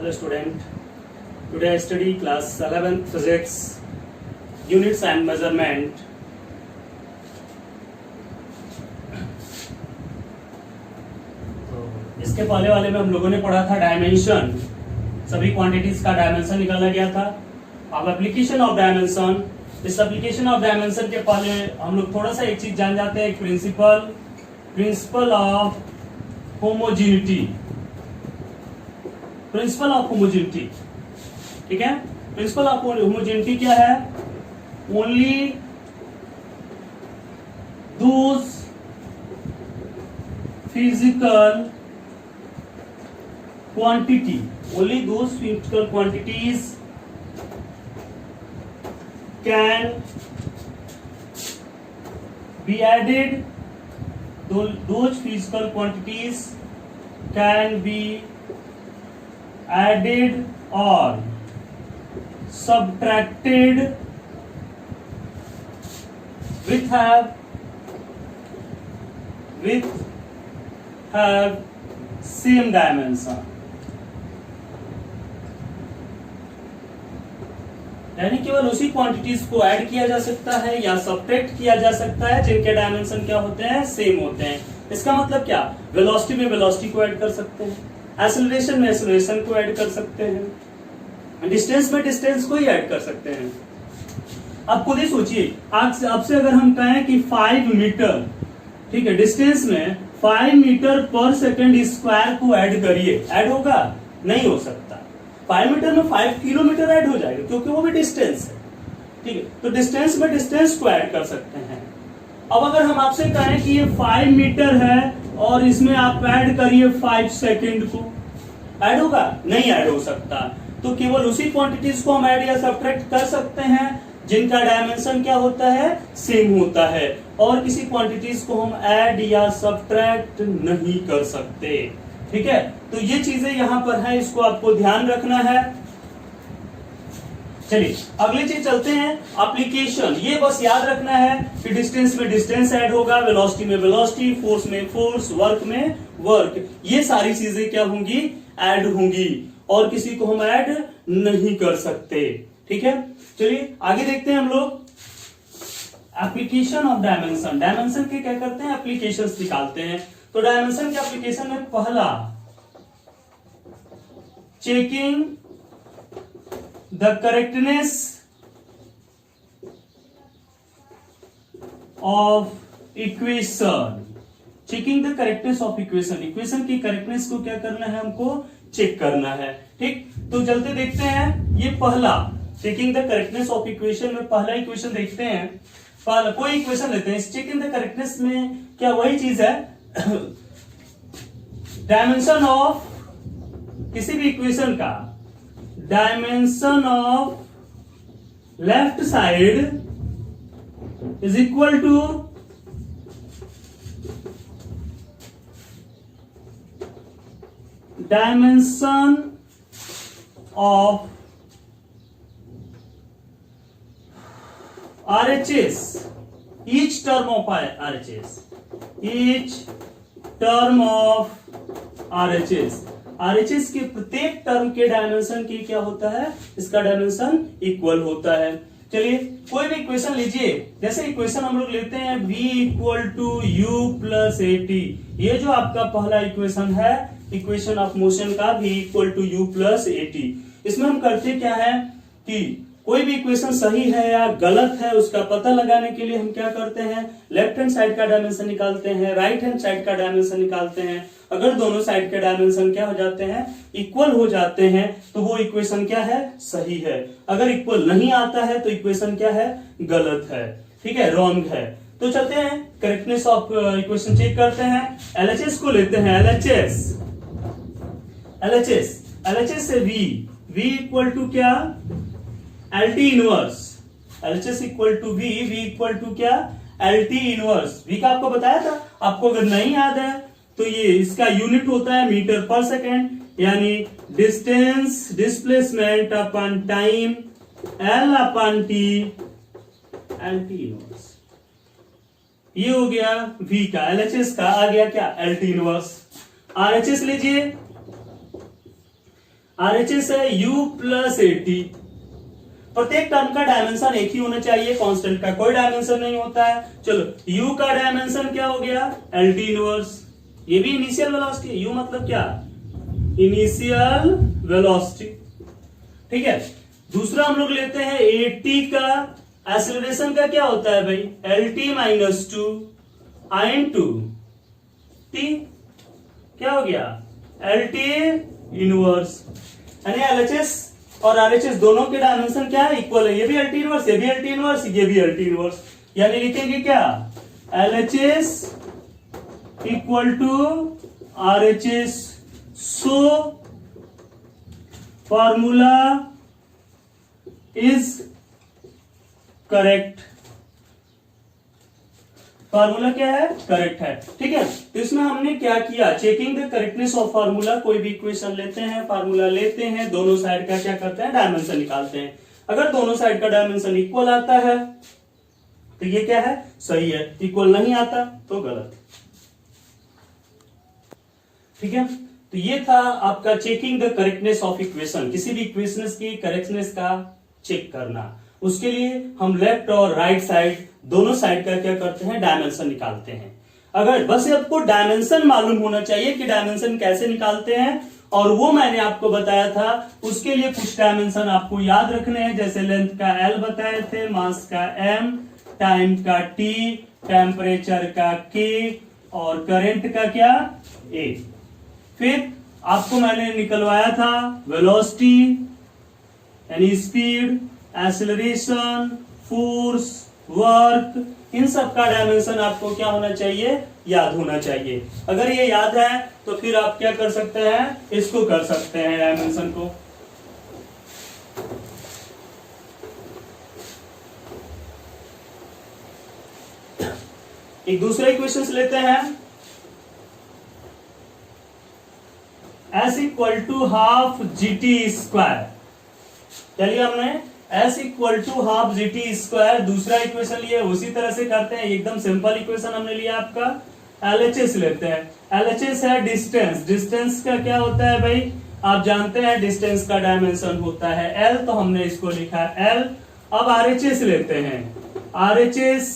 Hello student, today I study class 11th physics, units and measurement. तो इसके पहले वाले में हम लोगों ने पढ़ा था डायमेंशन, सभी क्वांटिटीज का डायमेंशन निकाला गया था. अब एप्लीकेशन ऑफ डायमेंशन. इस एप्लीकेशन ऑफ डायमेंशन के पहले हम लोग थोड़ा सा एक चीज जान जाते हैं, principle of homogeneity. Principle of homogeneity, ठीक है. प्रिंसिपल ऑफ होमोजेनिटी क्या है? Only those physical quantity, only those physical quantities can be added. Those physical quantities can be added or subtracted with have same dimension. यानी केवल उसी quantities को add किया जा सकता है या सब्ट्रैक्ट किया जा सकता है जिनके डायमेंशन क्या होते हैं, सेम होते हैं. इसका मतलब क्या? वेलोसिटी में वेलोसिटी को ऐड कर सकते हैं, एक्सेलरेशन में एक्सेलरेशन को ऐड कर सकते हैं, डिस्टेंस में डिस्टेंस को ही ऐड कर सकते हैं. अब खुद ही सोचिए, आपसे अगर हम कहें कि 5 मीटर, ठीक है, डिस्टेंस में 5 मीटर पर सेकेंड स्क्वायर को ऐड करिए, ऐड होगा? नहीं हो सकता. 5 मीटर में 5 किलोमीटर ऐड हो जाएगा क्योंकि वो भी डिस्टेंस है, ठीक है. तो डिस्टेंस में डिस्टेंस को ऐड कर सकते हैं. अब अगर हम आपसे कहें कि ये 5 मीटर है और इसमें आप ऐड करिए 5 सेकेंड को, ऐड होगा? नहीं ऐड हो सकता. तो केवल उसी क्वांटिटीज को हम ऐड या सब्ट्रैक्ट कर सकते हैं जिनका डायमेंशन क्या होता है, सेम होता है, और किसी क्वांटिटीज को हम ऐड या सब्ट्रैक्ट नहीं कर सकते, ठीक है. तो ये चीजें यहां पर है, इसको आपको ध्यान रखना है. चलिए अगली चीज चलते हैं, एप्लीकेशन. ये बस याद रखना है कि डिस्टेंस में डिस्टेंस ऐड होगा, वेलोसिटी में वेलोसिटी, फोर्स में फोर्स, वर्क में वर्क, ये सारी चीजें क्या होंगी, ऐड होंगी, और किसी को हम ऐड नहीं कर सकते, ठीक है. चलिए आगे देखते हैं हम लोग. Application of dimension. डायमेंशन के क्या करते हैं, एप्लीकेशंस निकालते हैं. तो डायमेंशन के एप्लीकेशन में पहला, checking the correctness of equation. Checking the correctness of equation. Equation की करेक्टनेस को क्या करना है, हमको चेक करना है, ठीक. तो चलते देखते हैं. ये पहला checking the correctness of equation में पहला इक्वेशन देखते हैं. पहला कोई इक्वेशन लेते हैं. चेकिंग द करेक्टनेस में क्या वही चीज है, डायमेंशन ऑफ किसी भी इक्वेशन का dimension of left side is equal to dimension of RHS, each term of RHS, each term of RHS. RHS के प्रत्येक टर्म के डायमेंशन की क्या होता है, इसका डायमेंशन इक्वल होता है. चलिए कोई भी इक्वेशन लीजिए. जैसे इक्वेशन हम लोग लेते हैं v equal to u plus AT. ये जो आपका पहला इक्वेशन है, इक्वेशन ऑफ मोशन का, v equal to u plus AT. इसमें हम करते क्या है कि कोई भी इक्वेशन सही है या गलत है उसका पता लगाने के लिए हम क्या करते हैं, लेफ्ट हैंड साइड का डायमेंशन निकालते हैं, राइट हैंड साइड का डायमेंशन निकालते हैं. अगर दोनों साइड के डायमेंशन क्या हो जाते हैं, इक्वल हो जाते हैं, तो वो इक्वेशन क्या है, सही है. अगर इक्वल नहीं आता है तो इक्वेशन क्या है, गलत है, ठीक है, रॉन्ग है. तो चलते हैं करेक्टनेस ऑफ इक्वेशन चेक करते हैं. LHS को लेते हैं. LHS से v इक्वल टू क्या, LT inverse. LHS equal to v equal to क्या, LT इनवर्स. v का आपको बताया था. आपको अगर नहीं याद है तो ये इसका यूनिट होता है मीटर पर सेकेंड, यानी डिस्टेंस डिस्प्लेसमेंट अपन टाइम, L अपन T, LT इनवर्स. ये हो गया V का. LHS का आ गया क्या, LT इनवर्स. RHS लीजिए. RHS है U प्लस AT। प्रत्येक टर्म का डायमेंशन एक ही होना चाहिए, कांस्टेंट का कोई डायमेंशन नहीं होता है। चलो U का डायमेंशन क्या हो गया, LT इनवर्स। ये भी इनिशियल वेलोसिटी है, U मतलब क्या, इनिशियल वेलोसिटी। ठीक है, दूसरा हम लोग लेते हैं AT का एक्सेलरेशन का क्या होता है भाई, LT माइनस 2 I/2 T। क्या हो गया, LT इनवर्स। यानी LHS और RHS दोनों के डायमेंशन क्या है, इक्वल है। ये भी LT इनवर्स, ये भी LT इनवर्स, ये भी LT इनवर्स। यानी लिखेंगे क्या, LHS equal to RHS। So formula is correct. Formula क्या है, करेक्ट है। ठीक है, तो इसमें हमने क्या किया, checking the correctness of formula. कोई भी इक्वेशन लेते हैं, फार्मूला लेते हैं, दोनों साइड का क्या करते हैं, डायमेंशन निकालते हैं। अगर दोनों साइड का डायमेंशन इक्वल आता है तो ये क्या है, सही है। इक्वल नहीं आता तो गलत। ठीक है, तो ये था आपका checking the correctness of equation. किसी भी इक्वेशन की करेक्टनेस का चेक करना, उसके लिए हम लेफ्ट और राइट साइड दोनों साइड का क्या करते हैं, डायमेंशन निकालते हैं। अगर बस आपको डायमेंशन मालूम होना चाहिए कि डायमेंशन कैसे निकालते हैं, और वो मैंने आपको बताया था। उसके लिए कुछ डायमेंशन आपको याद रखने हैं, जैसे लेंथ का L बताए थे, मास का M, टाइम का T, टेम्परेचर का K और करंट का क्या, A। फिर आपको मैंने निकलवाया था वेलोसिटी यानी स्पीड, एक्सेलरेशन, फोर्स, वर्क, इन सब का डायमेंशन आपको क्या होना चाहिए, याद होना चाहिए। अगर ये याद है तो फिर आप क्या कर सकते हैं, इसको कर सकते हैं डायमेंशन को। एक दूसरे इक्वेशन लेते हैं, S equal to half GT square. चलिए हमने S equal to half GT square दूसरा इक्वेशन लिया, उसी तरह से करते हैं। एकदम सिंपल इक्वेशन हमने लिया आपका। LHS लेते हैं। LHS है डिस्टेंस। डिस्टेंस का क्या होता है भाई, आप जानते हैं डिस्टेंस का डायमेंशन होता है L, तो हमने इसको लिखा है L। अब RHS लेते हैं। RHS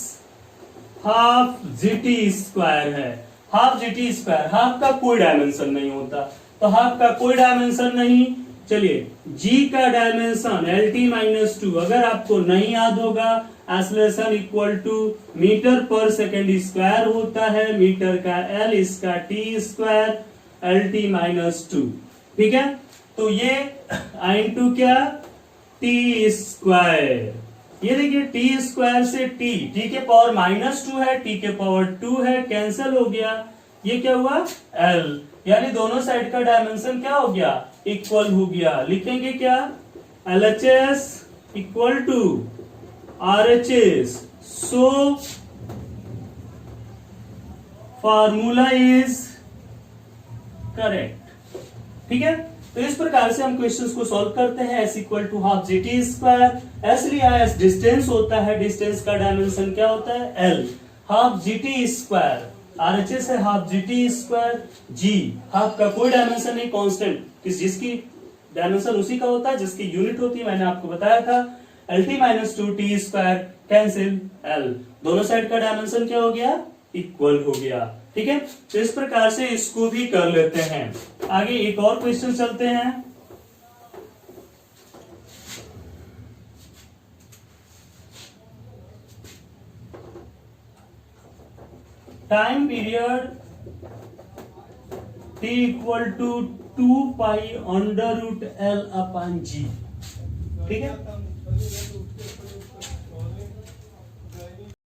हाफ GT स्क्वायर है। हाफ GT स्क्वायर, हाफ का कोई डायमेंशन नहीं होता, तो हाफ का कोई डायमेंशन नहीं। चलिए G का डायमेंशन LT माइनस 2, अगर आपको नहीं याद होगा, एक्सेलरेशन इक्वल टू मीटर पर सेकेंड स्क्वायर होता है। मीटर का L, इसका T स्क्वायर, LT माइनस 2। ठीक है, तो ये I/2 क्या, T स्क्वायर। ये देखिए T स्क्वायर से T के पावर माइनस 2 है, T के पावर 2 है, कैंसिल हो गया। ये क्या हुआ, L। यानी दोनों साइड का डायमेंशन क्या हो गया, इक्वल हो गया। लिखेंगे क्या, LHS equal to RHS। So formula is correct. ठीक है, तो इस प्रकार से हम क्वेश्चंस को सॉल्व करते हैं। S equal to half GT square. S लिया है, डिस्टेंस होता है, डिस्टेंस का डायमेंशन क्या होता है, L। Half GT square, RHS है half GT square. G half का कोई डायमेंशन नहीं, कांस्टेंट, जिसकी डायमेंशन उसी का होता है जिसकी यूनिट होती है, मैंने आपको बताया था। LT minus 2 T square, cancel L। दोनों साइड का डायमेंशन क्या हो गया, इक्वल हो गया। ठीक है, तो इस प्रकार से इसको भी कर लेते हैं। आगे एक और क्वेश्चन चलते हैं। Time period T equal to 2 pi under root L upon G। ठीक है,